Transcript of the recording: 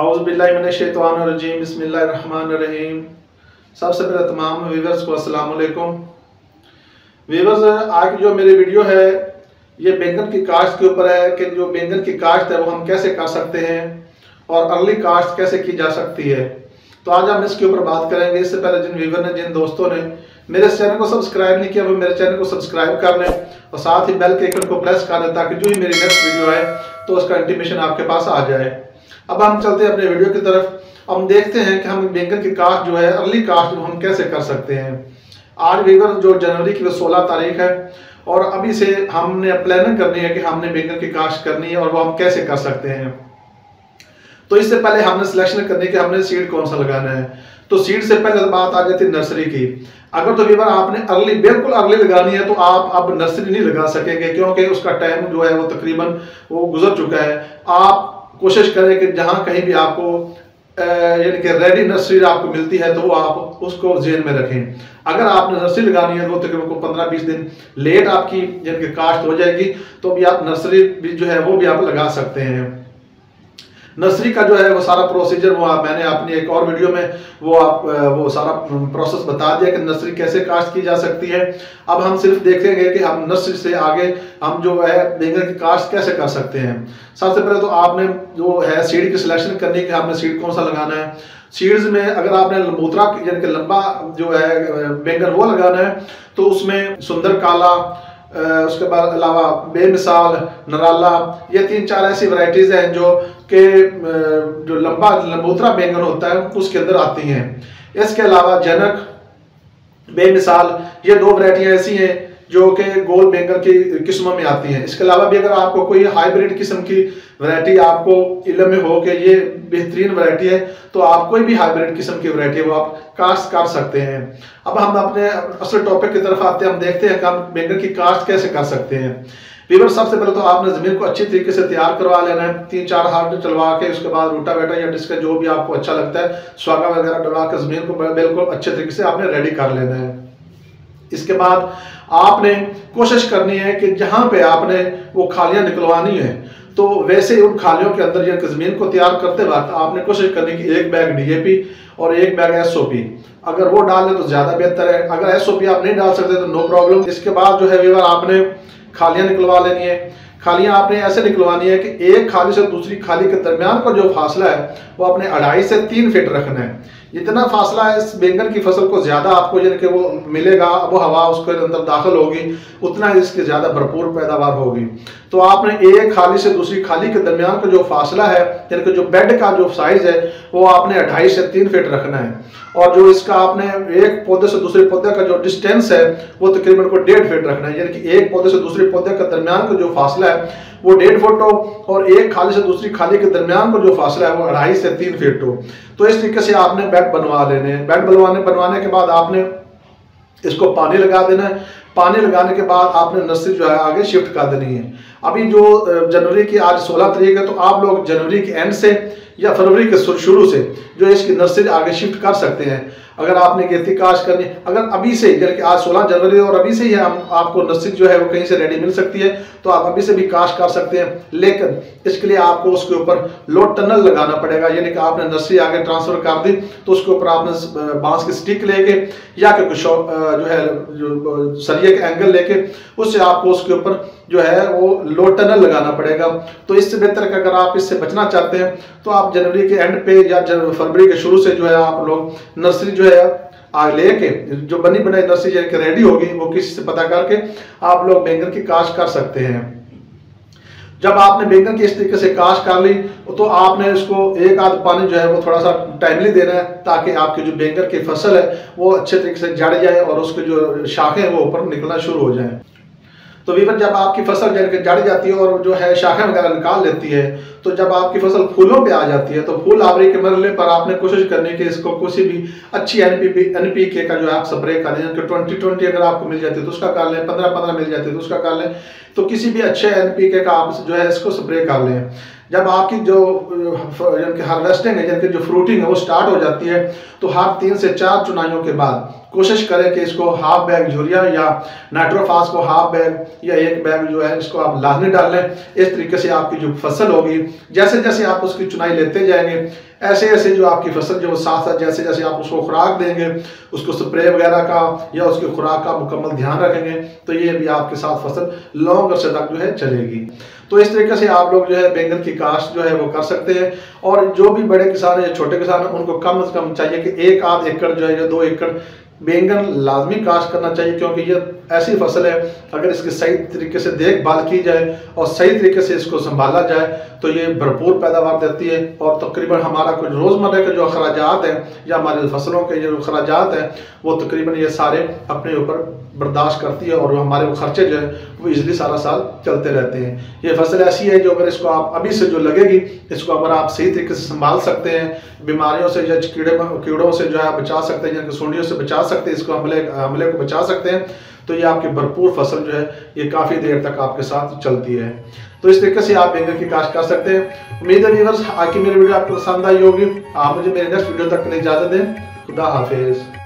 औज़ुबिल्लाहिमिनश्शैतानिर्रजीम बिस्मिल्लाहिर्रहमानिर्रहीम। सबसे पहले तमाम व्यूअर्स को अस्सलाम वालेकुम। व्यूअर्स, आज जो मेरी वीडियो है ये बैंगन की काश्त के ऊपर है कि जो बैंगन की काश्त है वो हम कैसे कर सकते हैं और अर्ली काश्त कैसे की जा सकती है। तो आज हम इसके ऊपर बात करेंगे। इससे पहले जिन व्यूअर ने, जिन दोस्तों ने मेरे चैनल को सब्सक्राइब नहीं किया वो मेरे चैनल को सब्सक्राइब कर लें और साथ ही बेल के आइकन को प्रेस कर लें ताकि जो ही मेरी नेक्स्ट वीडियो आए तो उसका इंटीमेशन आपके पास आ जाए। अब हम चलते हैं अपने वीडियो की तरफ। हम देखते हैं कि हम बैंगन की काश्त जो है, अर्ली काश्त हम कैसे कर सकते हैं। आज व्यूअर जो जनवरी की 16 तारीख है और अभी से हमने प्लानिंग करनी है कि हमने बैंगन की काश्त करनी है और वो हम कैसे कर सकते हैं। तो इससे पहले हमने सिलेक्शन करनी है कि हमने सीड कौन सा लगाना है। तो सीड से पहले बात आ जाती है नर्सरी की। अगर तो व्यूअर आपने अर्ली, बिल्कुल अर्ली लगानी है तो आप अब नर्सरी नहीं लगा सकेंगे क्योंकि उसका टाइम जो है वो तकरीबन वो गुजर चुका है। आप कोशिश करें कि जहां कहीं भी आपको यानी कि रेडी नर्सरी आपको मिलती है तो वो आप उसको जेल में रखें। अगर आपने नर्सरी लगानी है तो तकरीबन 15-20 दिन लेट आपकी यानी कि काश्त हो जाएगी, तो भी आप नर्सरी भी जो है वो भी आप लगा सकते हैं। नर्सरी का जो है वो सारा प्रोसीजर वो मैंने अपनी एक और वीडियो में वो सारा प्रोसेस बता दिया कि नर्सरी कैसे काश्त की जा सकती है। अब हम सिर्फ देखेंगे कि हम नर्सरी से आगे हम जो है बैंगन की काश्त कैसे कर सकते हैं। सबसे पहले तो आपने जो है सीड की सिलेक्शन करनी है कि आपने सीड कौन सा लगाना है। सीड्स में अगर आपने लंबोतरा यानी कि लंबा जो है बैंगन वो लगाना है तो उसमें सुंदर काला, उसके बाद अलावा बेमिसाल, नराला, ये 3-4 ऐसी वैरायटीज हैं जो कि जो लंबोतरा बैंगन होता है उसके अंदर आती हैं। इसके अलावा जनक, बेमिसाल, ये 2 वैरायटियां ऐसी हैं जो कि गोल बैंगन की किस्मों में आती हैं। इसके अलावा भी अगर आपको कोई हाइब्रिड किस्म की वैरायटी आपको इल्म में हो कि ये बेहतरीन वैरायटी है तो आप कोई भी हाइब्रिड किस्म की वैरायटी है वो आप काश्त कर सकते हैं। अब हम अपने असल टॉपिक की तरफ आते हैं। हम देखते हैं कि हम बैंगन की काश्त कैसे कर सकते हैं। व्यूअर, सबसे पहले तो आपने जमीन को अच्छी तरीके से तैयार करवा लेना है। 3-4 हाथ चलवा के उसके बाद रोटावेटर या डिस्क जो भी आपको अच्छा लगता है स्वागा वगैरह डलवा के जमीन को बिल्कुल अच्छे तरीके से आपने रेडी कर लेना है। इसके बाद आपने कोशिश करनी है कि जहां पे आपने वो खालियां निकलवानी है तो वैसे उन खालियों के अंदर या जमीन को तैयार करते वक्त आपने कोशिश करनी कि 1 बैग डीएपी और 1 बैग एसओपी अगर वो डाल लें तो ज्यादा बेहतर है। अगर एसओपी आप नहीं डाल सकते तो नो प्रॉब्लम। इसके बाद जो है व्यूअर आपने खालियां निकलवा लेनी है। खालियां आपने ऐसे निकलवानी है कि एक खाली से दूसरी खाली के दरमियान का जो फासला है वो अपने 2.5 से 3 फीट रखना है। जितना फासला है इस बैंगन की फसल को ज्यादा आपको यानी कि वो मिलेगा, वो हवा उसके अंदर दाखिल होगी उतना इसके ज्यादा भरपूर पैदावार होगी। तो आपने एक खाली से दूसरी खाली के दरमियान का जो फासला है यानी कि जो बेड का जो साइज है वो आपने 2.5 से 3 फीट रखना है। और जो इसका आपने एक पौधे से दूसरे पौधे का जो डिस्टेंस है वो तकरीबन को 1.5 फीट रखना है। यानी कि एक पौधे से दूसरे पौधे का दरमियान का जो फासला है वो 1.5 फुट हो और एक खाली से दूसरी खाली के दरमियान का जो फासला है वो 2.5 से 3 फीट हो। तो इस तरीके से आपने बेड बनवा लेने हैं। बेड बनवाने के बाद आपने इसको पानी लगा देना है। पानी लगाने के बाद आपने नर्सरी जो है आगे शिफ्ट कर देनी है। अभी जो जनवरी की आज 16 तारीख है तो आप लोग जनवरी के एंड से या फरवरी के शुरू से जो इसकी नर्सरी आगे शिफ्ट कर सकते हैं। अगर आपने खेती काश्त करनी, अगर अभी से यानी कि आज 16 जनवरी और अभी से ही हम आपको नर्सरी जो है वो कहीं से रेडी मिल सकती है तो आप अभी से भी काश्त कर सकते हैं। लेकिन इसके लिए आपको उसके ऊपर लो टनल लगाना पड़ेगा। यानी कि आपने नर्सरी आगे ट्रांसफर कर दी तो उसके ऊपर आपने बांस की स्टिक लेके या कि कुछ जो है जो सरिये के एंगल लेके उससे आपको उसके ऊपर जो है वो लो टनल लगाना पड़ेगा। तो इससे बेहतर कि अगर आप इससे बचना चाहते हैं तो आप जनवरी के एंड पे या फरवरी के शुरू से जो है आप लोग नर्सरी जो है लेके जो बनी बनाई नर्सरी यानी कि रेडी होगी वो किसी से पता करके आप लोग बैंगन की काश्त कर सकते हैं। जब आपने बैंगन की इस तरीके से काश्त कर ली तो आपने इसको एक आध पानी जो है वो थोड़ा सा टाइमली देना है ताकि आपकी जो बैंगन की फसल है वो अच्छे तरीके से जड़ जाए और उसके जो शाखें हैं वो ऊपर निकलना शुरू हो जाए। तो व्यूअर, जब आपकी फसल जड़ जाती है और जो है शाखें वगैरह निकाल लेती है तो जब आपकी फसल फूलों पे आ जाती है तो फूल आवरी के मरहले पर आपने कोशिश करनी है कि इसको किसी भी अच्छी एनपीके का जो आप स्प्रे कर लें। 20-20 अगर आपको मिल जाती है तो उसका कर लें, 15-15 मिल जाती है तो उसका कर लें। तो किसी भी अच्छे एनपीके का आप जो है इसको स्प्रे कर लें। जब आपकी जो हार्वेस्टिंग है यानी कि जो फ्रूटिंग है वो स्टार्ट हो जाती है तो हर 3 से 4 चुनाइयों के बाद कोशिश करें कि इसको हाफ बैग यूरिया या नाइट्रोफास को हाफ बैग या 1 बैग जो है इसको आप लाजमी डाल लें। इस तरीके से आपकी जो फसल होगी जैसे जैसे आप उसकी चुनाई लेते जाएंगे ऐसे ऐसे जो आपकी फसल जो साथ साथ जैसे जैसे आप उसको खुराक देंगे, उसको स्प्रे वगैरह का या उसकी खुराक का मुकम्मल ध्यान रखेंगे तो ये भी आपके साथ फसल लॉन्ग अरसे तक जो है चलेगी। तो इस तरीके से आप लोग जो है बैंगन की काश्त जो है वो कर सकते हैं। और जो भी बड़े किसान है, छोटे किसान है, उनको कम से कम चाहिए कि 1 आध एकड़ जो है या 2 एकड़ बैंगन लाजमी काश्त करना चाहिए, क्योंकि ये ऐसी फसल है अगर इसकी सही तरीके से देखभाल की जाए और सही तरीके से इसको संभाला जाए तो ये भरपूर पैदावार देती है। और तकरीबन हमारा कुछ रोज़मर्रा के जो अखराजात हैं या हमारी फसलों के जो अखराजात हैं वो तकरीबन ये सारे अपने ऊपर बर्दाश्त करती है और हमारे खर्चे जो है वो इजली सारा साल चलते रहते हैं। ये फसल ऐसी है जो अगर इसको आप अभी से जो लगेगी, इसको अगर आप सही तरीके से संभाल सकते हैं, बीमारियों से या कीड़ों से जो है बचा सकते हैं, या सुंडियों से बचा सकते हैं, इसको हमले को बचा सकते हैं, तो ये आपकी भरपूर फसल जो है ये काफ़ी देर तक आपके साथ चलती है। तो इस तरीके से आप बैंगन की काश्त कर सकते हैं। उम्मीद है व्यूअर्स आज की मेरी वीडियो आपको पसंद आई होगी। आप मुझे मेरे नेक्स्ट वीडियो तक के लिए इजाज़त दें। खुदा हाफिज़।